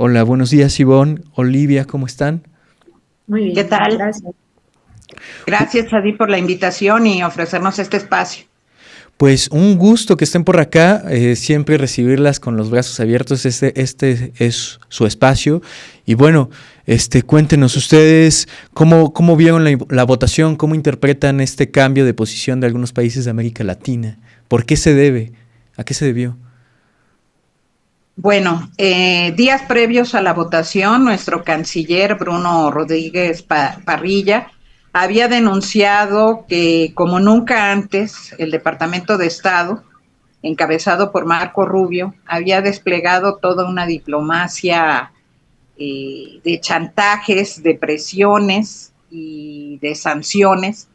Hola, buenos días, Ivonne, Olivia, ¿cómo están? Muy ¿Qué bien, tal? gracias. Gracias a ti por la invitación y ofrecernos este espacio. Pues un gusto que estén por acá, siempre recibirlas con los brazos abiertos, este es su espacio. Y bueno, cuéntenos ustedes cómo vieron la votación, cómo interpretan este cambio de posición de algunos países de América Latina, ¿por qué se debe? ¿A qué se debió? Bueno, días previos a la votación, nuestro canciller Bruno Rodríguez Parrilla había denunciado que, como nunca antes, el Departamento de Estado, encabezado por Marco Rubio, había desplegado toda una diplomacia de chantajes, de presiones y de sanciones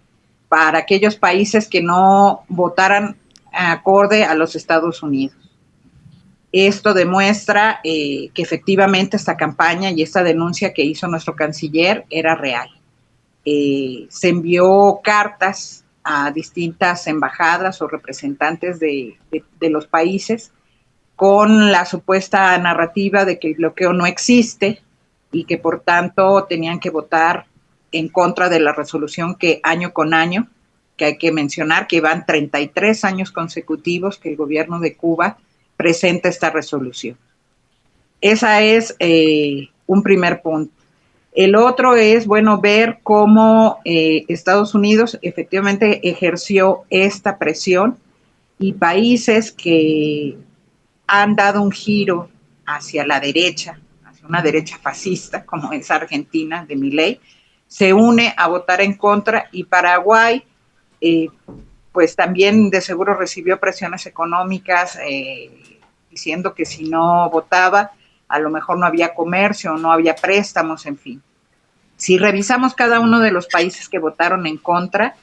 para aquellos países que no votaran acorde a los Estados Unidos. Esto demuestra que efectivamente esta campaña y esta denuncia que hizo nuestro canciller era real. Se envió cartas a distintas embajadas o representantes de los países con la supuesta narrativa de que el bloqueo no existe y que por tanto tenían que votar en contra de la resolución que año con año, que hay que mencionar que van 33 años consecutivos que el gobierno de Cuba presenta esta resolución. Esa es un primer punto. El otro es, bueno, ver cómo Estados Unidos efectivamente ejerció esta presión y países que han dado un giro hacia la derecha, hacia una derecha fascista, como es Argentina, de Milei, se une a votar en contra y Paraguay, eh, pues también de seguro recibió presiones económicas diciendo que si no votaba, a lo mejor no había comercio, no había préstamos, en fin. Si revisamos cada uno de los países que votaron en contra,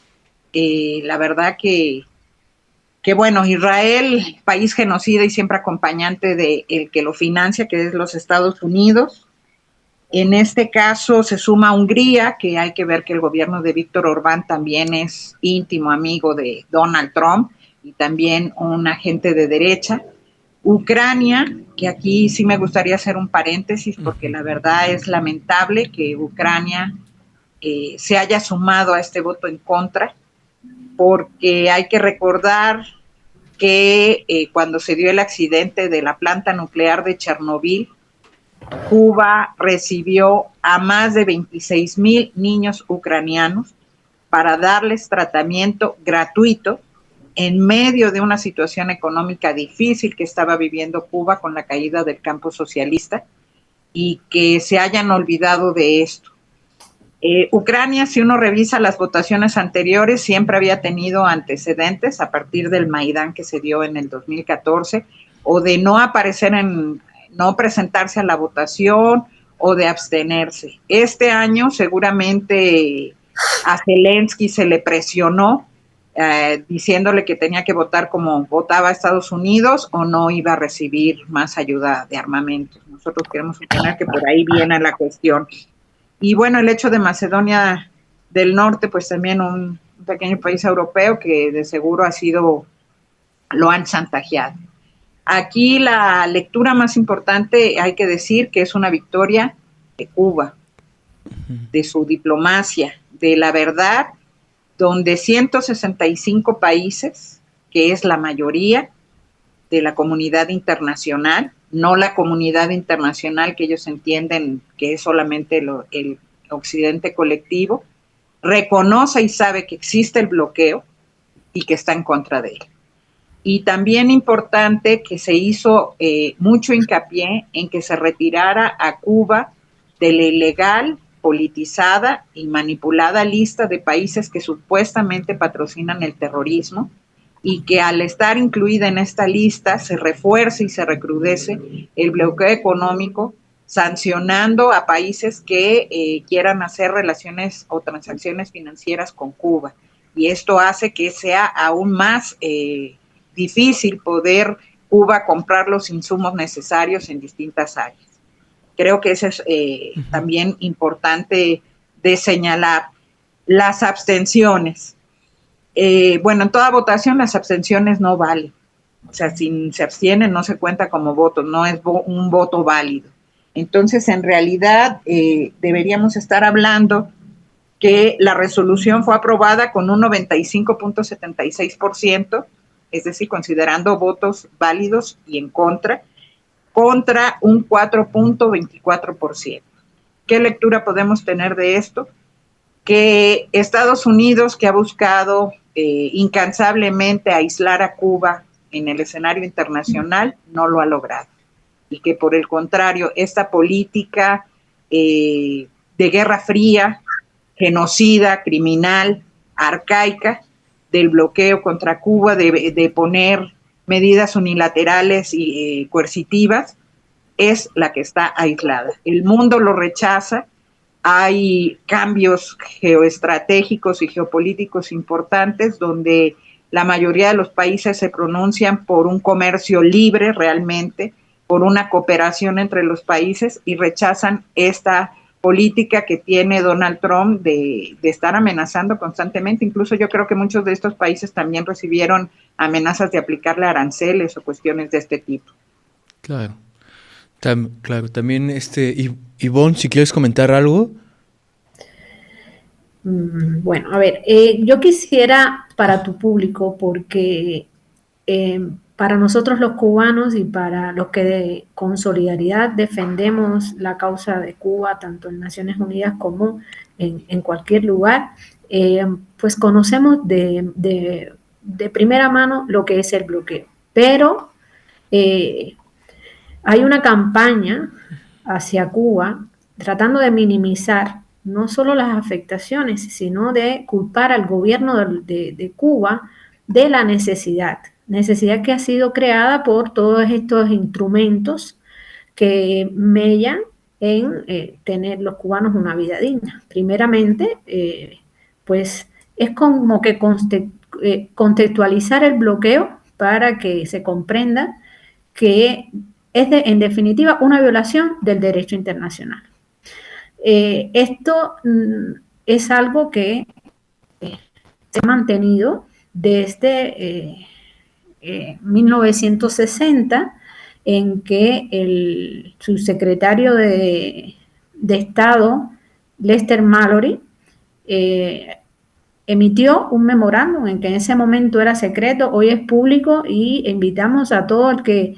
la verdad que bueno, Israel, país genocida y siempre acompañante de el que lo financia, que es los Estados Unidos. En este caso se suma Hungría, que hay que ver que el gobierno de Víctor Orbán también es íntimo amigo de Donald Trump y también un agente de derecha. Ucrania, que aquí sí me gustaría hacer un paréntesis porque la verdad es lamentable que Ucrania se haya sumado a este voto en contra, porque hay que recordar que cuando se dio el accidente de la planta nuclear de Chernobyl, Cuba recibió a más de 26,000 niños ucranianos para darles tratamiento gratuito en medio de una situación económica difícil que estaba viviendo Cuba con la caída del campo socialista y que se hayan olvidado de esto. Ucrania, si uno revisa las votaciones anteriores, siempre había tenido antecedentes a partir del Maidán que se dio en el 2014, o de no aparecer no presentarse a la votación o de abstenerse. Este año seguramente a Zelensky se le presionó diciéndole que tenía que votar como votaba Estados Unidos o no iba a recibir más ayuda de armamentos. Nosotros queremos suponer que por ahí viene la cuestión. Y bueno, el hecho de Macedonia del Norte, pues también un pequeño país europeo que de seguro lo han chantajeado. Aquí la lectura más importante, hay que decir que es una victoria de Cuba, de su diplomacia, de la verdad, donde 165 países, que es la mayoría de la comunidad internacional, no la comunidad internacional que ellos entienden que es solamente el occidente colectivo, reconoce y sabe que existe el bloqueo y que está en contra de él. Y también importante que se hizo mucho hincapié en que se retirara a Cuba de la ilegal, politizada y manipulada lista de países que supuestamente patrocinan el terrorismo y que al estar incluida en esta lista se refuerce y se recrudece el bloqueo económico, sancionando a países que quieran hacer relaciones o transacciones financieras con Cuba. Y esto hace que sea aún más difícil poder Cuba comprar los insumos necesarios en distintas áreas. Creo que eso es también importante de señalar. Las abstenciones. Bueno, en toda votación las abstenciones no valen. O sea, si se abstiene no se cuenta como voto, no es un voto válido. Entonces, en realidad, deberíamos estar hablando que la resolución fue aprobada con un 95.76%, es decir, considerando votos válidos y en contra un 4.24%. ¿Qué lectura podemos tener de esto? Que Estados Unidos, que ha buscado incansablemente aislar a Cuba en el escenario internacional, no lo ha logrado. Y que por el contrario, esta política de guerra fría, genocida, criminal, arcaica, del bloqueo contra Cuba, de poner medidas unilaterales y coercitivas, es la que está aislada. El mundo lo rechaza, hay cambios geoestratégicos y geopolíticos importantes donde la mayoría de los países se pronuncian por un comercio libre realmente, por una cooperación entre los países y rechazan esta política que tiene Donald Trump de estar amenazando constantemente. Incluso yo creo que muchos de estos países también recibieron amenazas de aplicarle aranceles o cuestiones de este tipo. Claro. Claro, también Ivonne, si quieres comentar algo. Bueno, a ver, yo quisiera para tu público, porque para nosotros los cubanos y para los que con solidaridad defendemos la causa de Cuba, tanto en Naciones Unidas como en cualquier lugar, pues conocemos de primera mano lo que es el bloqueo. Pero hay una campaña hacia Cuba tratando de minimizar no solo las afectaciones, sino de culpar al gobierno de Cuba de la necesidad que ha sido creada por todos estos instrumentos que mellan en tener los cubanos una vida digna. Primeramente, pues es como que contextualizar el bloqueo para que se comprenda que es en definitiva una violación del derecho internacional. Esto es algo que se ha mantenido desde 1960, en que el subsecretario de Estado, Lester Mallory, emitió un memorándum en que en ese momento era secreto, hoy es público, y invitamos a todo el que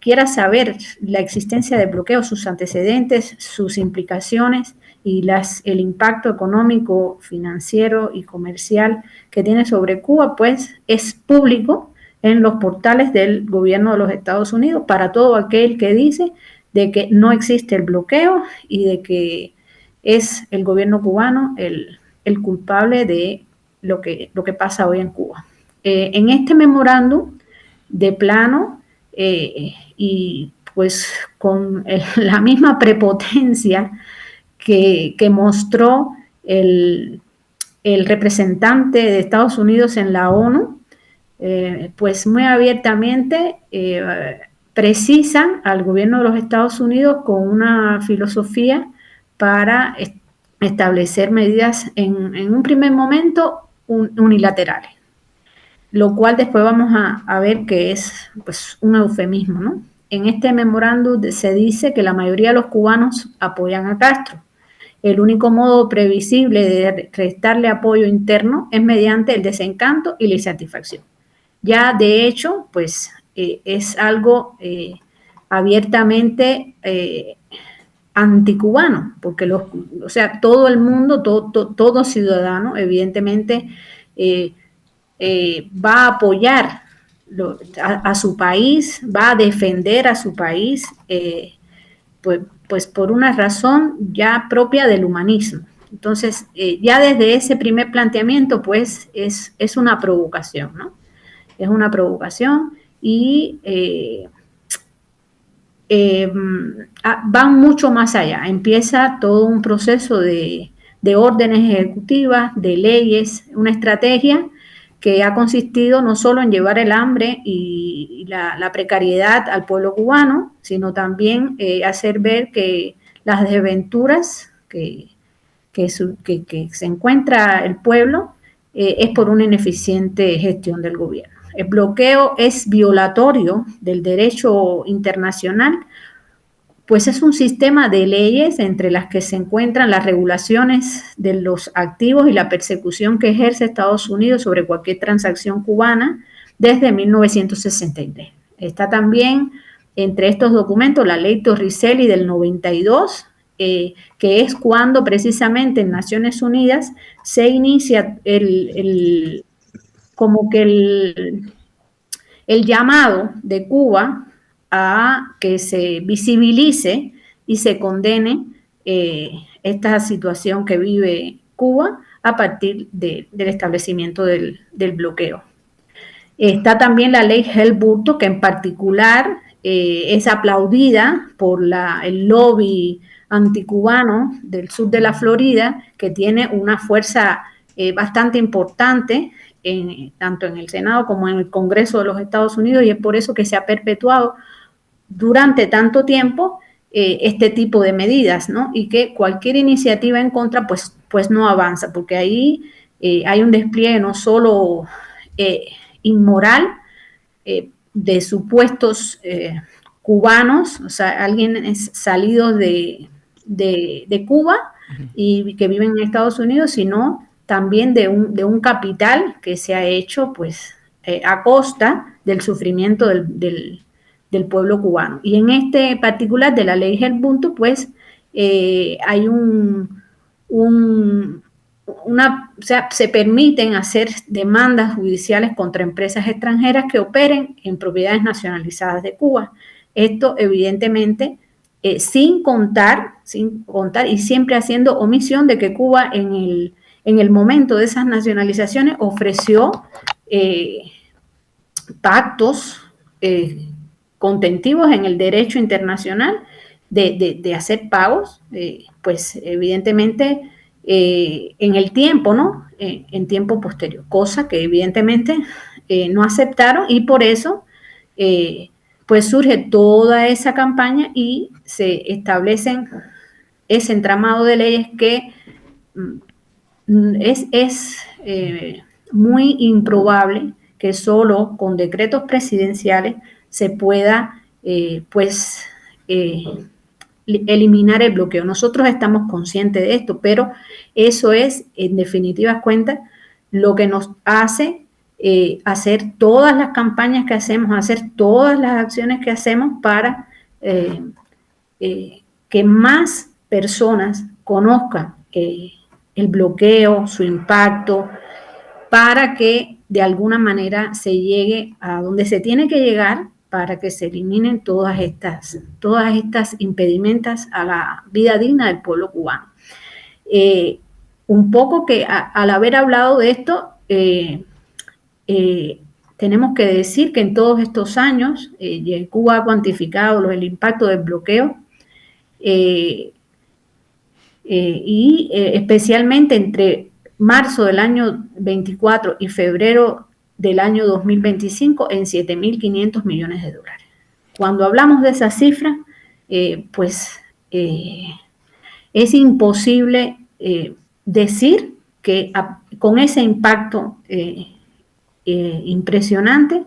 quiera saber la existencia del bloqueo, sus antecedentes, sus implicaciones y el impacto económico, financiero y comercial que tiene sobre Cuba, pues es público en los portales del gobierno de los Estados Unidos para todo aquel que dice de que no existe el bloqueo y de que es el gobierno cubano el culpable de lo que pasa hoy en Cuba. En este memorándum de plano, y pues con la misma prepotencia que mostró el representante de Estados Unidos en la ONU, pues muy abiertamente precisan al gobierno de los Estados Unidos con una filosofía para establecer medidas en un primer momento unilaterales, lo cual después vamos a ver que es pues un eufemismo, ¿no? En este memorándum se dice que la mayoría de los cubanos apoyan a Castro. El único modo previsible de restarle apoyo interno es mediante el desencanto y la insatisfacción. Ya de hecho, pues es algo abiertamente anticubano, porque todo el mundo, todo ciudadano, evidentemente, va a apoyar a su país, va a defender a su país, pues por una razón ya propia del humanismo. Entonces, ya desde ese primer planteamiento, pues es una provocación, ¿no? Es una provocación y van mucho más allá. Empieza todo un proceso de órdenes ejecutivas, de leyes, una estrategia que ha consistido no solo en llevar el hambre y la precariedad al pueblo cubano, sino también hacer ver que las desventuras que se encuentra el pueblo es por una ineficiente gestión del gobierno. El bloqueo es violatorio del derecho internacional pues es un sistema de leyes entre las que se encuentran las regulaciones de los activos y la persecución que ejerce Estados Unidos sobre cualquier transacción cubana desde 1963. Está también entre estos documentos la ley Torricelli del 92, que es cuando precisamente en Naciones Unidas se inicia como que el llamado de Cuba a que se visibilice y se condene esta situación que vive Cuba a partir del establecimiento del bloqueo. Está también la ley Helburto, que en particular es aplaudida por el lobby anticubano del sur de la Florida, que tiene una fuerza bastante importante tanto en el Senado como en el Congreso de los Estados Unidos, y es por eso que se ha perpetuado durante tanto tiempo este tipo de medidas, ¿no? Y que cualquier iniciativa en contra pues no avanza, porque ahí hay un despliegue no solo inmoral de supuestos cubanos, o sea, alguien salido de Cuba y que viven en Estados Unidos, sino también de un capital que se ha hecho pues a costa del sufrimiento del pueblo cubano. Y en este particular de la ley Helburto, pues hay o sea, se permiten hacer demandas judiciales contra empresas extranjeras que operen en propiedades nacionalizadas de Cuba. Esto evidentemente sin contar y siempre haciendo omisión de que Cuba en el momento de esas nacionalizaciones ofreció pactos contentivos en el derecho internacional de hacer pagos, pues evidentemente en el tiempo, ¿no? En tiempo posterior, cosa que evidentemente no aceptaron, y por eso pues surge toda esa campaña y se establecen ese entramado de leyes que es muy improbable que solo con decretos presidenciales se pueda eliminar el bloqueo. Nosotros estamos conscientes de esto, pero eso es, en definitivas cuentas, lo que nos hace hacer todas las campañas que hacemos, hacer todas las acciones que hacemos para que más personas conozcan el bloqueo, su impacto, para que de alguna manera se llegue a donde se tiene que llegar para que se eliminen todas estas impedimentos a la vida digna del pueblo cubano. Un poco que al haber hablado de esto, tenemos que decir que en todos estos años Cuba ha cuantificado el impacto del bloqueo y especialmente entre marzo del año 24 y febrero del año 2025 en 7.500 millones de dólares. Cuando hablamos de esa cifra, es imposible decir que con ese impacto impresionante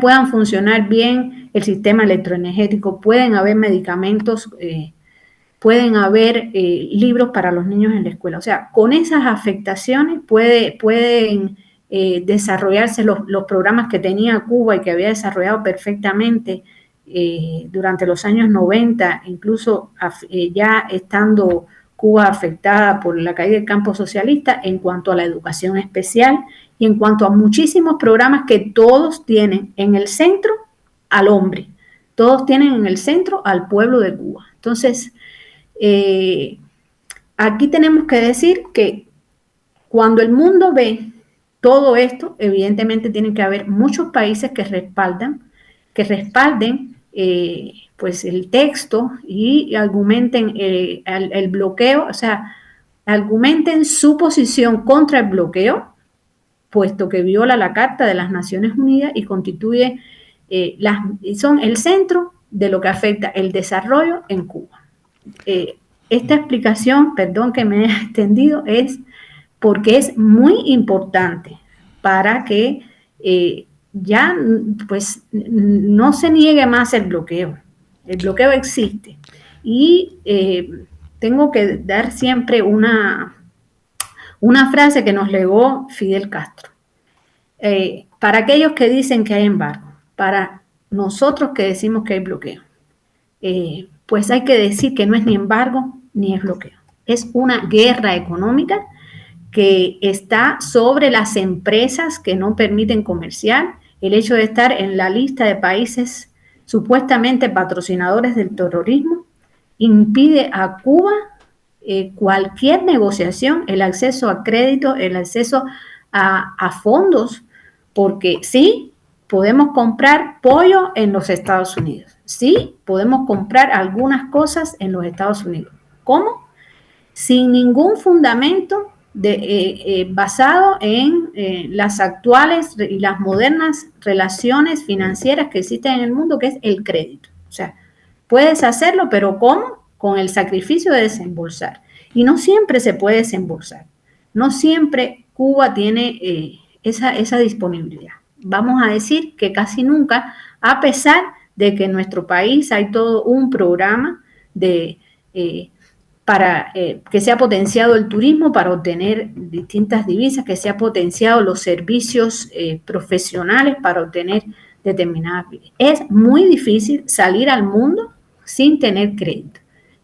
puedan funcionar bien el sistema electroenergético, pueden haber medicamentos, pueden haber libros para los niños en la escuela. O sea, con esas afectaciones pueden desarrollarse los programas que tenía Cuba y que había desarrollado perfectamente durante los años 90, incluso ya estando Cuba afectada por la caída del campo socialista, en cuanto a la educación especial y en cuanto a muchísimos programas que todos tienen en el centro al hombre, todos tienen en el centro al pueblo de Cuba. Entonces, aquí tenemos que decir que cuando el mundo ve todo esto, evidentemente tiene que haber muchos países que respalden pues el texto y argumenten el bloqueo, o sea, argumenten su posición contra el bloqueo, puesto que viola la Carta de las Naciones Unidas y constituye son el centro de lo que afecta el desarrollo en Cuba. Esta explicación, perdón que me he extendido, es porque es muy importante para que ya pues no se niegue más el bloqueo. El bloqueo existe. Y tengo que dar siempre una frase que nos legó Fidel Castro. Para aquellos que dicen que hay embargo, para nosotros que decimos que hay bloqueo, pues hay que decir que no es ni embargo ni es bloqueo. Es una guerra económica que está sobre las empresas que no permiten comerciar. El hecho de estar en la lista de países supuestamente patrocinadores del terrorismo impide a Cuba cualquier negociación, el acceso a crédito, el acceso a fondos, porque sí, podemos comprar pollo en los Estados Unidos, sí, podemos comprar algunas cosas en los Estados Unidos. ¿Cómo? Sin ningún fundamento basado en las actuales y las modernas relaciones financieras que existen en el mundo, que es el crédito. O sea, puedes hacerlo, pero ¿cómo? Con el sacrificio de desembolsar. Y no siempre se puede desembolsar. No siempre Cuba tiene esa disponibilidad. Vamos a decir que casi nunca, a pesar de que en nuestro país hay todo un programa para que se ha potenciado el turismo para obtener distintas divisas, que se ha potenciado los servicios profesionales para obtener determinadas divisas. Es muy difícil salir al mundo sin tener crédito.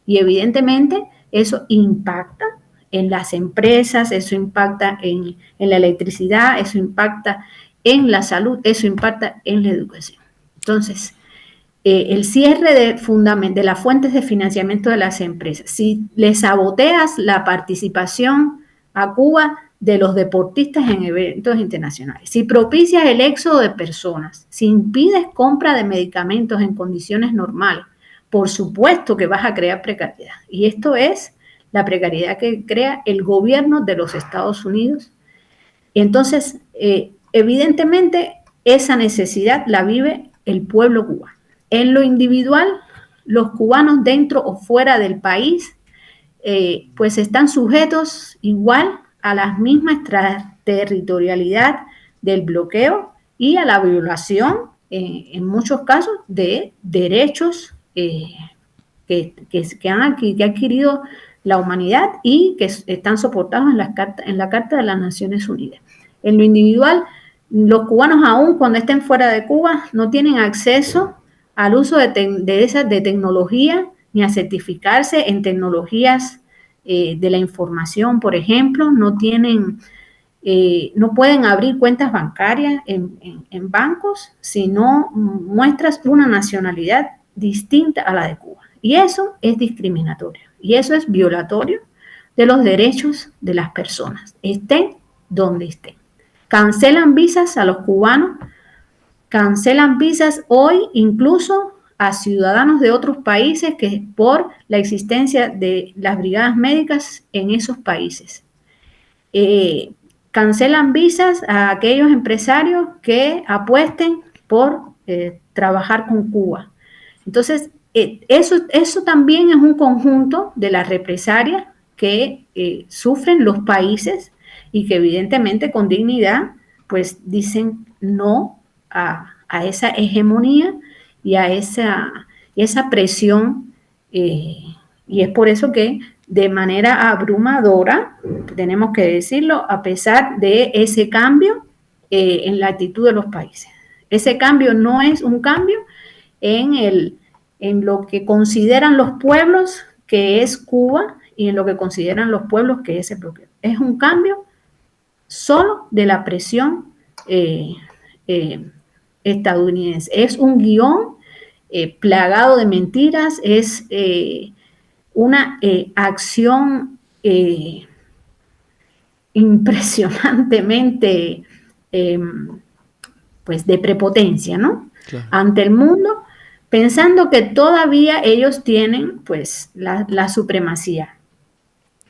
Y evidentemente eso impacta en las empresas, eso impacta en la electricidad, eso impacta en la salud, eso impacta en la educación. Entonces, el cierre de las fuentes de financiamiento de las empresas, si le saboteas la participación a Cuba de los deportistas en eventos internacionales, si propicias el éxodo de personas, si impides compra de medicamentos en condiciones normales, por supuesto que vas a crear precariedad. Y esto es la precariedad que crea el gobierno de los Estados Unidos. Y entonces, evidentemente, esa necesidad la vive el pueblo cubano. En lo individual, los cubanos dentro o fuera del país, pues están sujetos igual a la misma extraterritorialidad del bloqueo y a la violación, en muchos casos, de derechos que ha adquirido la humanidad y que están soportados en la Carta de las Naciones Unidas. En lo individual, los cubanos, aún cuando estén fuera de Cuba, no tienen acceso al uso de tecnología ni a certificarse en tecnologías de la información, por ejemplo, no pueden abrir cuentas bancarias en bancos si no muestras una nacionalidad distinta a la de Cuba. Y eso es discriminatorio. Y eso es violatorio de los derechos de las personas, estén donde estén. Cancelan visas a los cubanos, cancelan visas hoy incluso a ciudadanos de otros países que por la existencia de las brigadas médicas en esos países. Cancelan visas a aquellos empresarios que apuesten por trabajar con Cuba. Entonces, eso también es un conjunto de las represalias que sufren los países y que evidentemente con dignidad pues dicen no a esa hegemonía y a esa presión, y es por eso que de manera abrumadora, tenemos que decirlo, a pesar de ese cambio en la actitud de los países. Ese cambio no es un cambio en lo que consideran los pueblos que es Cuba y en lo que consideran los pueblos que es el bloqueo. Es un cambio solo de la presión estadounidense. Es un guión plagado de mentiras, es una acción impresionantemente pues de prepotencia, ¿no? Claro. Ante el mundo, pensando que todavía ellos tienen pues la supremacía.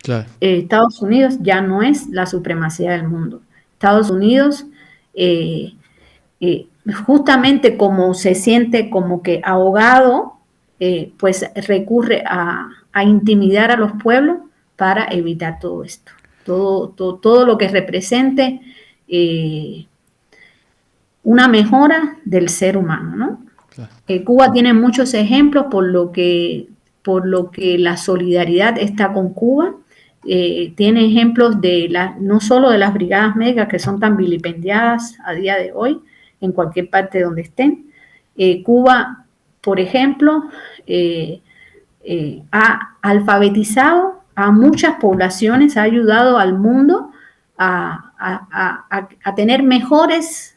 Claro. Estados Unidos ya no es la supremacía del mundo. Estados Unidos, justamente como se siente como que ahogado, pues recurre a intimidar a los pueblos para evitar todo esto. Todo lo que represente una mejora del ser humano, ¿no? Claro. Cuba tiene muchos ejemplos por lo que la solidaridad está con Cuba. Tiene ejemplos no solo de las brigadas médicas que son tan vilipendiadas a día de hoy, en cualquier parte donde estén. Cuba, por ejemplo, ha alfabetizado a muchas poblaciones, ha ayudado al mundo a tener mejores,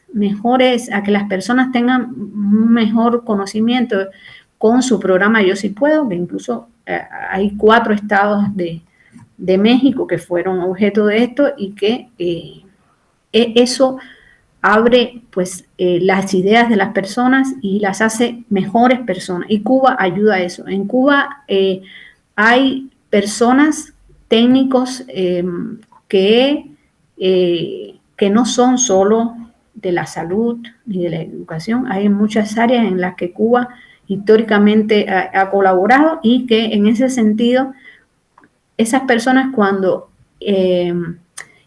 a que las personas tengan un mejor conocimiento con su programa Yo Sí Puedo, que incluso hay 4 estados de México que fueron objeto de esto y que eso abre pues las ideas de las personas y las hace mejores personas. Y Cuba ayuda a eso. En Cuba hay personas, técnicos que no son solo de la salud ni de la educación. Hay muchas áreas en las que Cuba históricamente ha colaborado y que en ese sentido esas personas cuando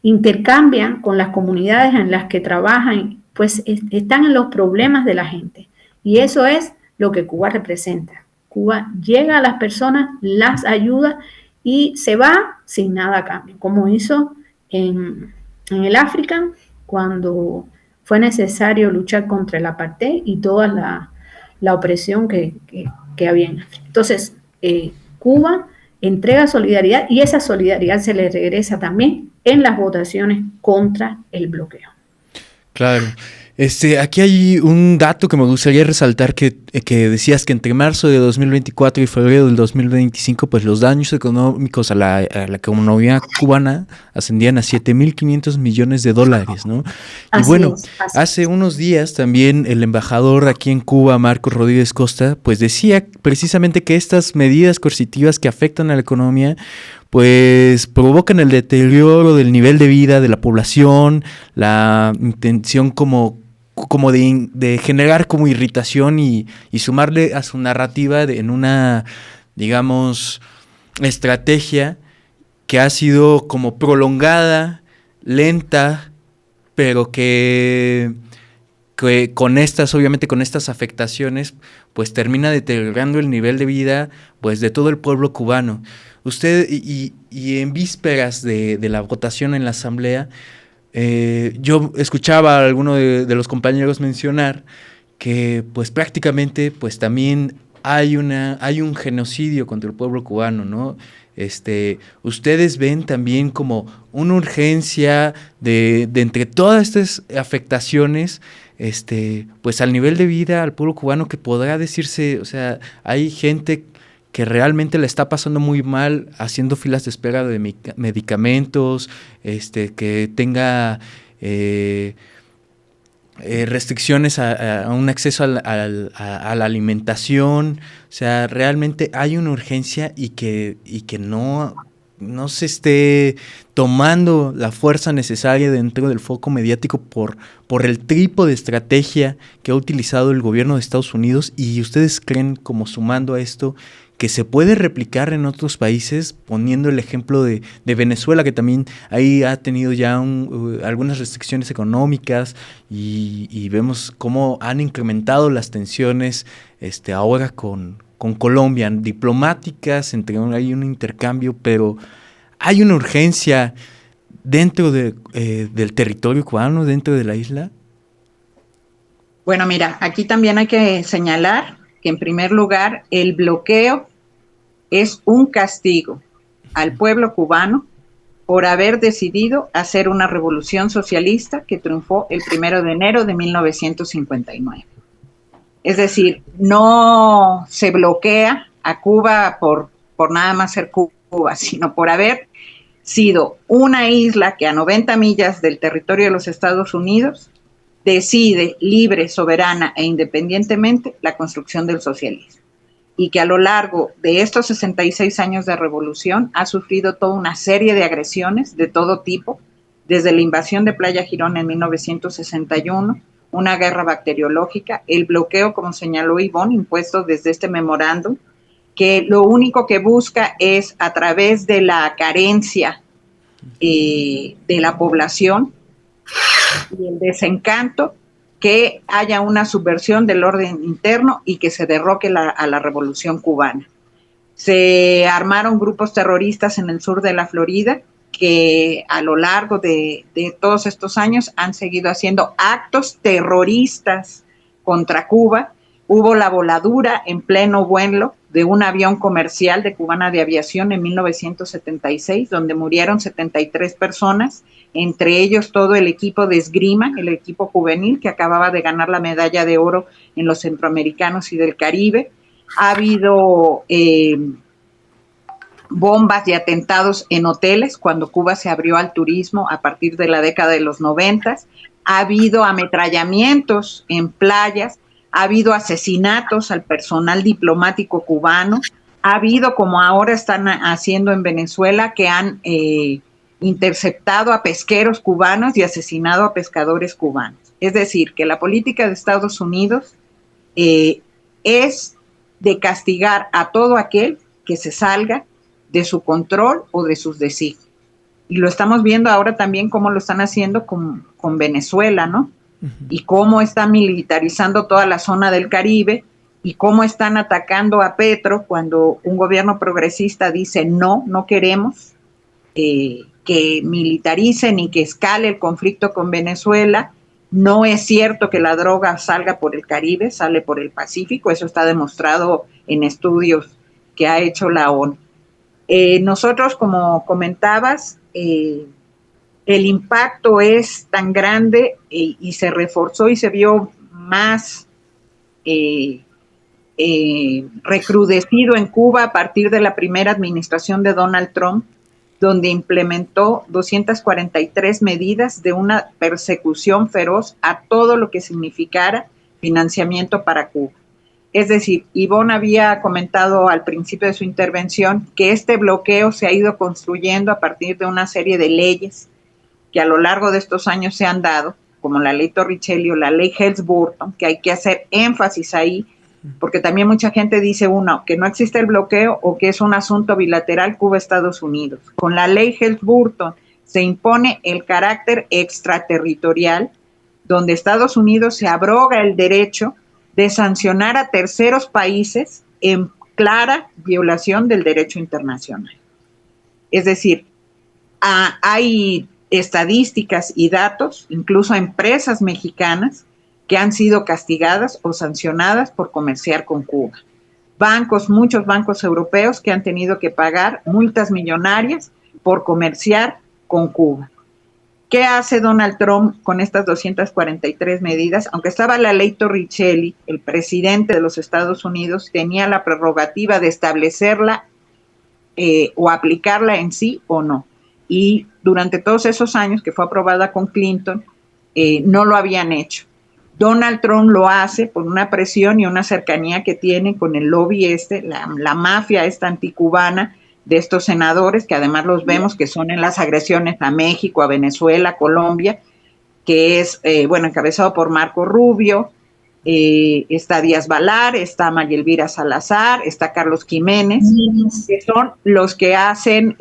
intercambian con las comunidades en las que trabajan, pues están en los problemas de la gente. Y eso es lo que Cuba representa. Cuba llega a las personas, las ayuda y se va sin nada a cambio, como hizo en el África cuando fue necesario luchar contra el apartheid y toda la opresión que había en África. Entonces, Cuba entrega solidaridad y esa solidaridad se le regresa también en las votaciones contra el bloqueo. Claro. Aquí hay un dato que me gustaría resaltar que decías que entre marzo de 2024 y febrero del 2025, pues los daños económicos a la economía cubana ascendían a $7,500 millones, ¿no? Y bueno, hace unos días también el embajador aquí en Cuba, Marcos Rodríguez Costa, pues decía precisamente que estas medidas coercitivas que afectan a la economía pues provocan el deterioro del nivel de vida de la población, la intención como de generar como irritación y sumarle a su narrativa en una, digamos, estrategia que ha sido como prolongada, lenta, pero que obviamente con estas afectaciones, pues termina deteriorando el nivel de vida pues de todo el pueblo cubano. Usted, y en vísperas de la votación en la asamblea, yo escuchaba a alguno de los compañeros mencionar que pues prácticamente pues también hay un genocidio contra el pueblo cubano, ¿no? Ustedes ven también como una urgencia de entre todas estas afectaciones, pues al nivel de vida al pueblo cubano, que podrá decirse, o sea, hay gente que realmente le está pasando muy mal haciendo filas de espera de medicamentos, que tenga restricciones a un acceso a la alimentación. O sea, realmente hay una urgencia y que no se esté tomando la fuerza necesaria dentro del foco mediático por el trípode de estrategia que ha utilizado el gobierno de Estados Unidos. ¿Y ustedes creen, como sumando a esto, que se puede replicar en otros países, poniendo el ejemplo de Venezuela, que también ahí ha tenido ya algunas restricciones económicas y vemos cómo han incrementado las tensiones ahora con Colombia, diplomáticas, hay un intercambio, pero hay una urgencia dentro del territorio cubano, dentro de la isla? Bueno, mira, aquí también hay que señalar que en primer lugar el bloqueo es un castigo al pueblo cubano por haber decidido hacer una revolución socialista que triunfó el 1 de enero de 1959. Es decir, no se bloquea a Cuba por nada más ser Cuba, sino por haber sido una isla que a 90 millas del territorio de los Estados Unidos decide libre, soberana e independientemente la construcción del socialismo. Y que a lo largo de estos 66 años de revolución ha sufrido toda una serie de agresiones de todo tipo, desde la invasión de Playa Girón en 1961, una guerra bacteriológica, el bloqueo, como señaló Ivonne, impuesto desde este memorándum, que lo único que busca es, a través de la carencia de la población y el desencanto, que haya una subversión del orden interno y que se derroque a la revolución cubana. Se armaron grupos terroristas en el sur de la Florida que a lo largo de todos estos años han seguido haciendo actos terroristas contra Cuba. Hubo la voladura en pleno vuelo de un avión comercial de Cubana de Aviación en 1976, donde murieron 73 personas, entre ellos todo el equipo de esgrima, el equipo juvenil que acababa de ganar la medalla de oro en los Centroamericanos y del Caribe. Ha habido bombas y atentados en hoteles cuando Cuba se abrió al turismo a partir de la década de los 90. Ha habido ametrallamientos en playas, ha habido asesinatos al personal diplomático cubano, ha habido, como ahora están haciendo en Venezuela, que han interceptado a pesqueros cubanos y asesinado a pescadores cubanos. Es decir, que la política de Estados Unidos es de castigar a todo aquel que se salga de su control o de sus designios. Y lo estamos viendo ahora también cómo lo están haciendo con Venezuela, ¿no? Uh-huh. Y cómo están militarizando toda la zona del Caribe y cómo están atacando a Petro cuando un gobierno progresista dice no queremos que militaricen y que escale el conflicto con Venezuela. No es cierto que la droga salga por el Caribe, sale por el Pacífico, eso está demostrado en estudios que ha hecho la ONU. Nosotros, como comentabas, el impacto es tan grande y se reforzó y se vio más recrudecido en Cuba a partir de la primera administración de Donald Trump, donde implementó 243 medidas de una persecución feroz a todo lo que significara financiamiento para Cuba. Es decir, Ivonne había comentado al principio de su intervención que este bloqueo se ha ido construyendo a partir de una serie de leyes que a lo largo de estos años se han dado, como la ley Torricelli o la ley Helms-Burton, que hay que hacer énfasis ahí, porque también mucha gente dice, uno, que no existe el bloqueo o que es un asunto bilateral Cuba-Estados Unidos. Con la ley Helms-Burton se impone el carácter extraterritorial, donde Estados Unidos se abroga el derecho de sancionar a terceros países en clara violación del derecho internacional. Es decir, hay estadísticas y datos, incluso empresas mexicanas, que han sido castigadas o sancionadas por comerciar con Cuba. Muchos bancos europeos que han tenido que pagar multas millonarias por comerciar con Cuba. ¿Qué hace Donald Trump con estas 243 medidas? Aunque estaba la ley Torricelli, el presidente de los Estados Unidos tenía la prerrogativa de establecerla o aplicarla en sí o no. Y durante todos esos años que fue aprobada con Clinton, no lo habían hecho. Donald Trump lo hace por una presión y una cercanía que tiene con el lobby la mafia esta anticubana, de estos senadores, que además los vemos que son en las agresiones a México, a Venezuela, a Colombia, que es, encabezado por Marco Rubio, está Díaz Balar, está María Elvira Salazar, está Carlos Jiménez, que son los que hacen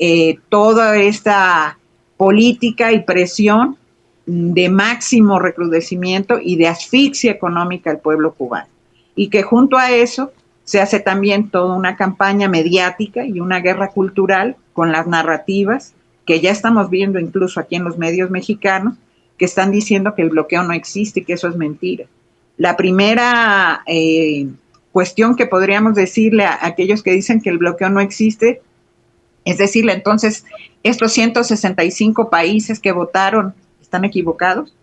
toda esta política y presión de máximo recrudecimiento y de asfixia económica al pueblo cubano. Y que junto a eso se hace también toda una campaña mediática y una guerra cultural con las narrativas que ya estamos viendo incluso aquí en los medios mexicanos, que están diciendo que el bloqueo no existe y que eso es mentira. La primera cuestión que podríamos decirle a aquellos que dicen que el bloqueo no existe es decirle, entonces, estos 165 países que votaron están equivocados.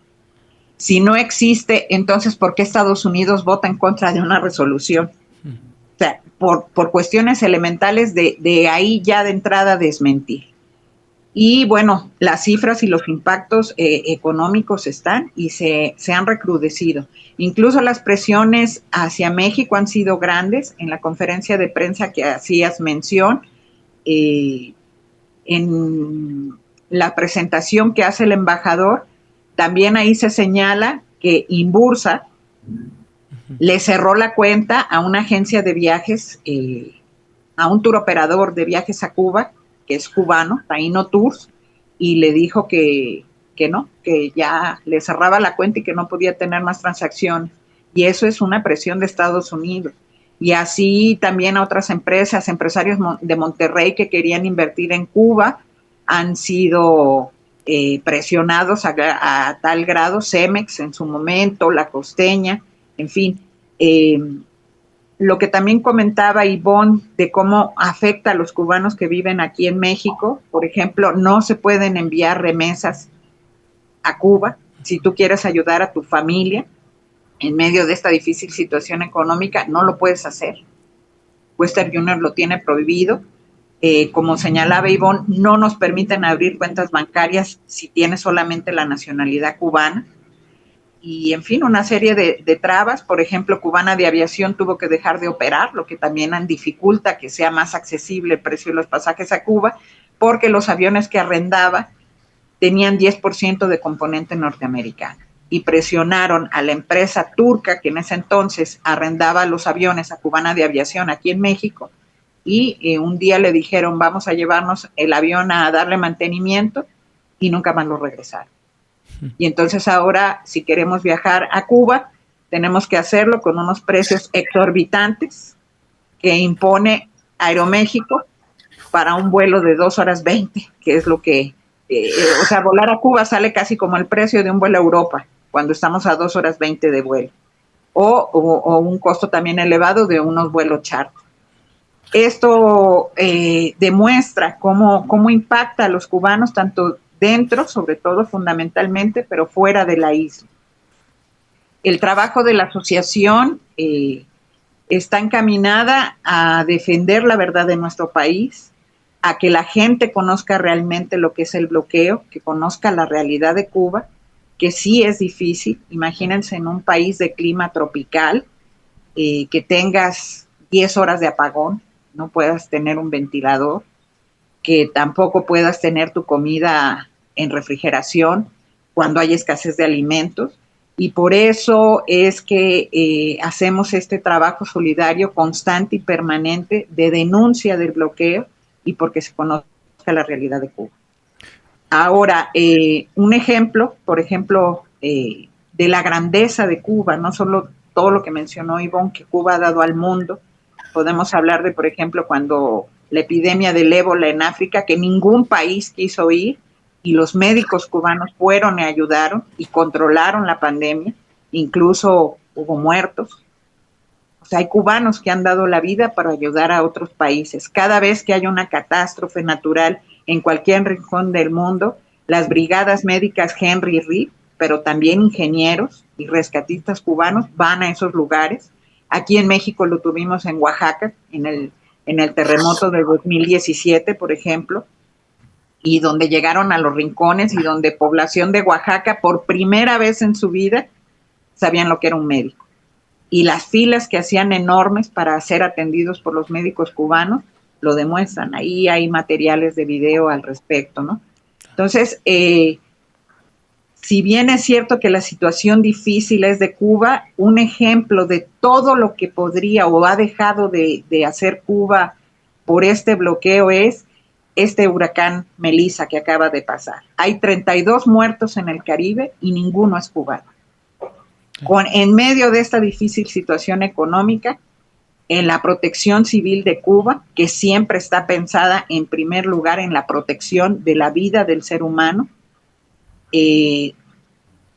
Si no existe, entonces, ¿por qué Estados Unidos vota en contra de una resolución? O sea, por cuestiones elementales de ahí ya de entrada desmentir. Y bueno, las cifras y los impactos económicos están y se han recrudecido. Incluso las presiones hacia México han sido grandes. En la conferencia de prensa que hacías mención, en la presentación que hace el embajador, también ahí se señala que Inbursa le cerró la cuenta a una agencia de viajes, a un tour operador de viajes a Cuba, que es cubano, Taino Tours, y le dijo que que no, que ya le cerraba la cuenta y que no podía tener más transacciones. Y eso es una presión de Estados Unidos. Y así también a otras empresas, empresarios de Monterrey que querían invertir en Cuba, han sido presionados a tal grado, Cemex en su momento, La Costeña, en fin. Lo que también comentaba Ivonne de cómo afecta a los cubanos que viven aquí en México, por ejemplo, no se pueden enviar remesas a Cuba si tú quieres ayudar a tu familia en medio de esta difícil situación económica, no lo puedes hacer. Western Union lo tiene prohibido. Como señalaba Ivonne, no nos permiten abrir cuentas bancarias si tienes solamente la nacionalidad cubana. Y, en fin, una serie de trabas. Por ejemplo, Cubana de Aviación tuvo que dejar de operar, lo que también dificulta que sea más accesible el precio de los pasajes a Cuba, porque los aviones que arrendaba tenían 10% de componente norteamericano. Y presionaron a la empresa turca que en ese entonces arrendaba los aviones a Cubana de Aviación aquí en México, y un día le dijeron, vamos a llevarnos el avión a darle mantenimiento, y nunca más lo regresaron. Y entonces ahora, si queremos viajar a Cuba, tenemos que hacerlo con unos precios exorbitantes que impone Aeroméxico para un vuelo de 2 horas 20, que es lo que, o sea, volar a Cuba sale casi como el precio de un vuelo a Europa, cuando estamos a 2 horas 20 de vuelo, o un costo también elevado de unos vuelos charter. Esto demuestra cómo impacta a los cubanos, tanto dentro, sobre todo fundamentalmente, pero fuera de la isla. El trabajo de la asociación está encaminada a defender la verdad de nuestro país, a que la gente conozca realmente lo que es el bloqueo, que conozca la realidad de Cuba, que sí es difícil. Imagínense en un país de clima tropical, que tengas 10 horas de apagón, no puedas tener un ventilador, que tampoco puedas tener tu comida en refrigeración cuando hay escasez de alimentos. Y por eso es que hacemos este trabajo solidario constante y permanente de denuncia del bloqueo, y porque se conozca la realidad de Cuba. Ahora, un ejemplo, por ejemplo, de la grandeza de Cuba, no solo todo lo que mencionó Ivonne, que Cuba ha dado al mundo. Podemos hablar de, por ejemplo, cuando la epidemia del ébola en África, que ningún país quiso ir, y los médicos cubanos fueron y ayudaron y controlaron la pandemia, incluso hubo muertos. O sea, hay cubanos que han dado la vida para ayudar a otros países. Cada vez que hay una catástrofe natural en cualquier rincón del mundo, las brigadas médicas Henry Reed, pero también ingenieros y rescatistas cubanos van a esos lugares. Aquí en México lo tuvimos en Oaxaca, en el terremoto del 2017, por ejemplo, y donde llegaron a los rincones y donde población de Oaxaca por primera vez en su vida sabían lo que era un médico. Y las filas que hacían enormes para ser atendidos por los médicos cubanos lo demuestran. Ahí hay materiales de video al respecto, ¿no? Entonces, si bien es cierto que la situación difícil es de Cuba, un ejemplo de todo lo que podría o ha dejado de hacer Cuba por este bloqueo es este huracán Melissa que acaba de pasar. Hay 32 muertos en el Caribe y ninguno es cubano. En medio de esta difícil situación económica, en la protección civil de Cuba, que siempre está pensada en primer lugar en la protección de la vida del ser humano,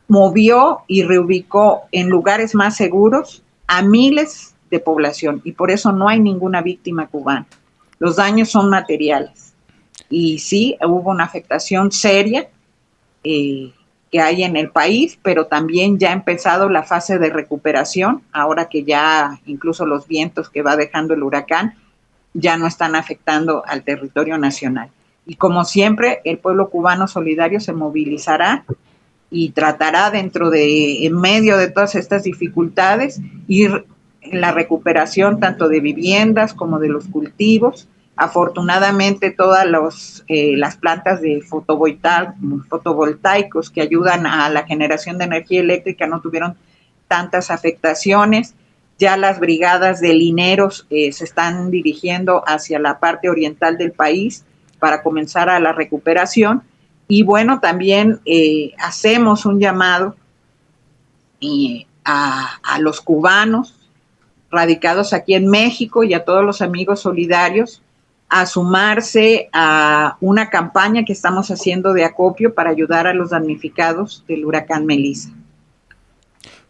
movió y reubicó en lugares más seguros a miles de población, y por eso no hay ninguna víctima cubana. Los daños son materiales. Y sí, hubo una afectación seria que hay en el país, pero también ya ha empezado la fase de recuperación, ahora que ya incluso los vientos que va dejando el huracán ya no están afectando al territorio nacional. Y como siempre, el pueblo cubano solidario se movilizará y tratará en medio de todas estas dificultades, ir en la recuperación tanto de viviendas como de los cultivos. Afortunadamente todas las plantas de fotovoltaicos que ayudan a la generación de energía eléctrica no tuvieron tantas afectaciones. Ya las brigadas de lineros se están dirigiendo hacia la parte oriental del país para comenzar a la recuperación, Y bueno, también hacemos un llamado a los cubanos radicados aquí en México y a todos los amigos solidarios a sumarse a una campaña que estamos haciendo de acopio para ayudar a los damnificados del huracán Melissa.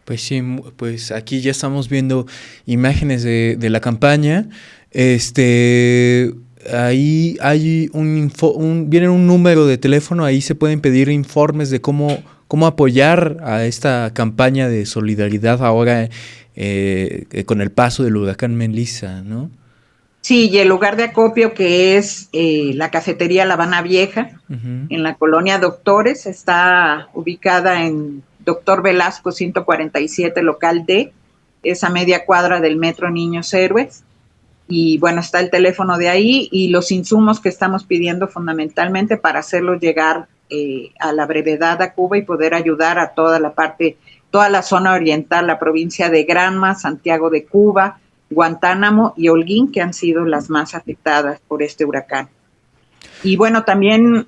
Pues sí, pues aquí ya estamos viendo imágenes de la campaña. Ahí hay viene un número de teléfono, ahí se pueden pedir informes de cómo apoyar a esta campaña de solidaridad ahora con el paso del huracán Melissa, ¿no? Sí, y el lugar de acopio, que es la cafetería La Habana Vieja, en la colonia Doctores, está ubicada en Doctor Velasco 147, local D, es a media cuadra del Metro Niños Héroes. Y bueno, está el teléfono de ahí y los insumos que estamos pidiendo fundamentalmente para hacerlos llegar a la brevedad a Cuba y poder ayudar a toda la zona oriental, la provincia de Granma, Santiago de Cuba, Guantánamo y Holguín, que han sido las más afectadas por este huracán. Y bueno, también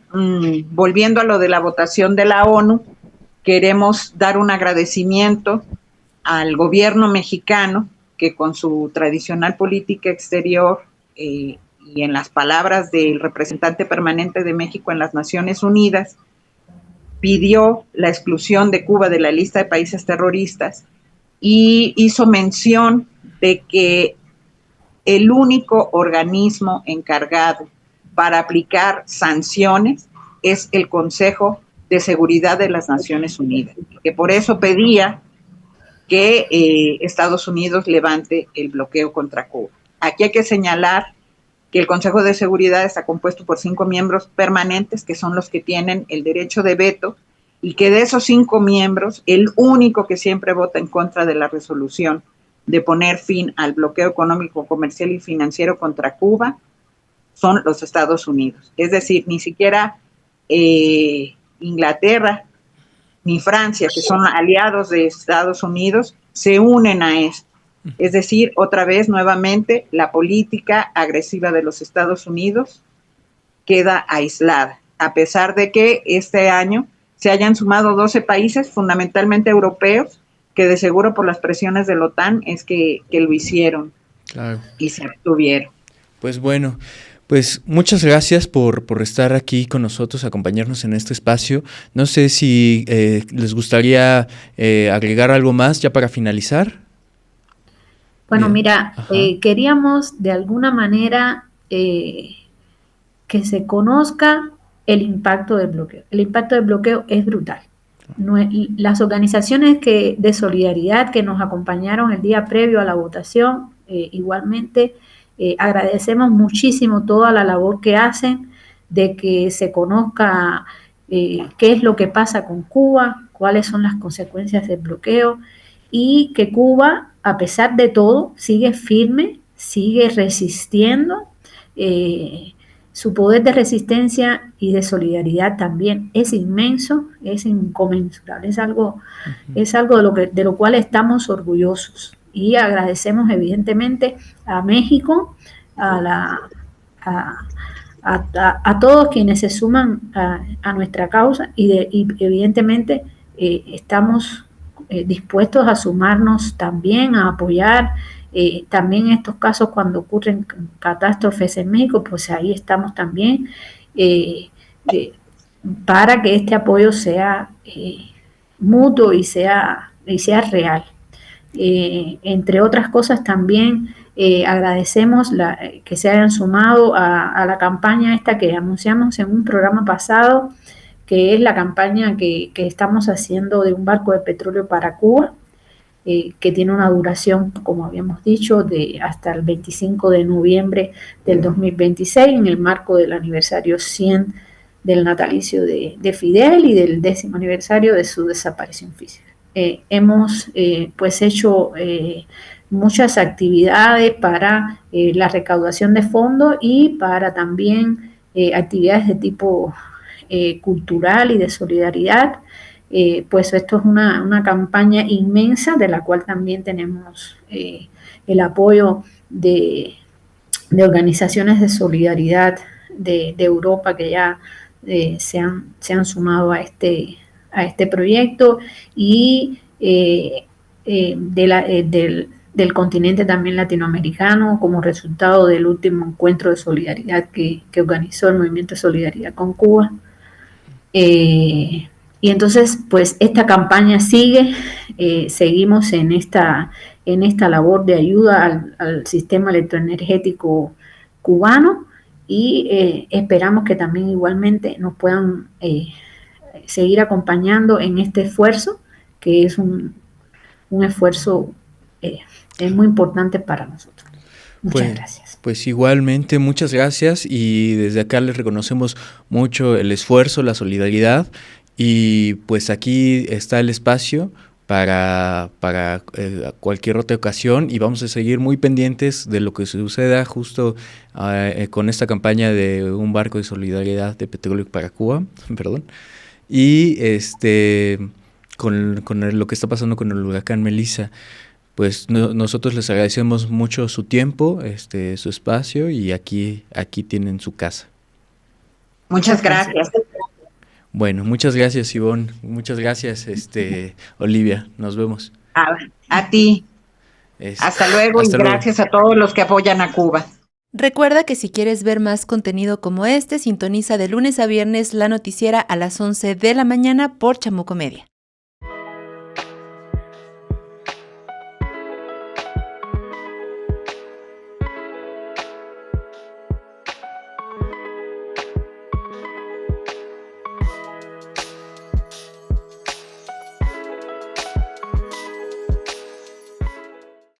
volviendo a lo de la votación de la ONU, queremos dar un agradecimiento al gobierno mexicano, que con su tradicional política exterior y en las palabras del representante permanente de México en las Naciones Unidas, pidió la exclusión de Cuba de la lista de países terroristas y hizo mención de que el único organismo encargado para aplicar sanciones es el Consejo de Seguridad de las Naciones Unidas, que por eso pedía que Estados Unidos levante el bloqueo contra Cuba. Aquí hay que señalar que el Consejo de Seguridad está compuesto por 5 miembros permanentes, que son los que tienen el derecho de veto, y que de esos 5 miembros, el único que siempre vota en contra de la resolución de poner fin al bloqueo económico, comercial y financiero contra Cuba son los Estados Unidos. Es decir, ni siquiera Inglaterra ni Francia, que son aliados de Estados Unidos, se unen a esto. Es decir, otra vez, nuevamente, la política agresiva de los Estados Unidos queda aislada, a pesar de que este año se hayan sumado 12 países, fundamentalmente europeos, que de seguro por las presiones de la OTAN es que lo hicieron. Claro. Y se abstuvieron. Pues bueno, pues muchas gracias por estar aquí con nosotros, acompañarnos en este espacio. No sé si les gustaría agregar algo más ya para finalizar. Bueno, mira, queríamos de alguna manera que se conozca el impacto del bloqueo. El impacto del bloqueo es brutal. Las organizaciones de solidaridad que nos acompañaron el día previo a la votación, igualmente agradecemos muchísimo toda la labor que hacen de que se conozca qué es lo que pasa con Cuba, cuáles son las consecuencias del bloqueo y que Cuba, a pesar de todo, sigue firme, sigue resistiendo. Su poder de resistencia y de solidaridad también es inmenso, es inconmensurable, es algo de lo cual estamos orgullosos y agradecemos evidentemente a México, a todos quienes se suman a nuestra causa y evidentemente estamos dispuestos a sumarnos también, a apoyar. También en estos casos cuando ocurren catástrofes en México, pues ahí estamos también para que este apoyo sea mutuo y sea real. Entre otras cosas también agradecemos que se hayan sumado a la campaña esta que anunciamos en un programa pasado, que es la campaña que estamos haciendo de un barco de petróleo para Cuba. Que tiene una duración, como habíamos dicho, de hasta el 25 de noviembre del 2026, en el marco del aniversario 100 del natalicio de Fidel y del 10º aniversario de su desaparición física. Hemos pues hecho muchas actividades para la recaudación de fondos y para también actividades de tipo cultural y de solidaridad. Pues esto es una campaña inmensa de la cual también tenemos el apoyo de organizaciones de solidaridad de Europa que ya se han sumado a este proyecto, y del continente también latinoamericano, como resultado del último encuentro de solidaridad que organizó el Movimiento de Solidaridad con Cuba. Y entonces, pues esta campaña sigue, seguimos en esta labor de ayuda al sistema electroenergético cubano, y esperamos que también igualmente nos puedan seguir acompañando en este esfuerzo, que es un esfuerzo es muy importante para nosotros. Muchas gracias. Pues igualmente, muchas gracias, y desde acá les reconocemos mucho el esfuerzo, la solidaridad, y pues aquí está el espacio para cualquier otra ocasión, y vamos a seguir muy pendientes de lo que suceda justo con esta campaña de un barco de solidaridad de petróleo para Cuba, perdón, y con lo que está pasando con el huracán Melissa. Pues nosotros les agradecemos mucho su tiempo, su espacio, y aquí tienen su casa. Muchas gracias. Bueno, muchas gracias, Ivonne. Muchas gracias, Olivia. Nos vemos. A ti. Hasta luego, y gracias a todos los que apoyan a Cuba. Recuerda que si quieres ver más contenido como este, sintoniza de lunes a viernes la noticiera a las 11 de la mañana por Chamuco Media.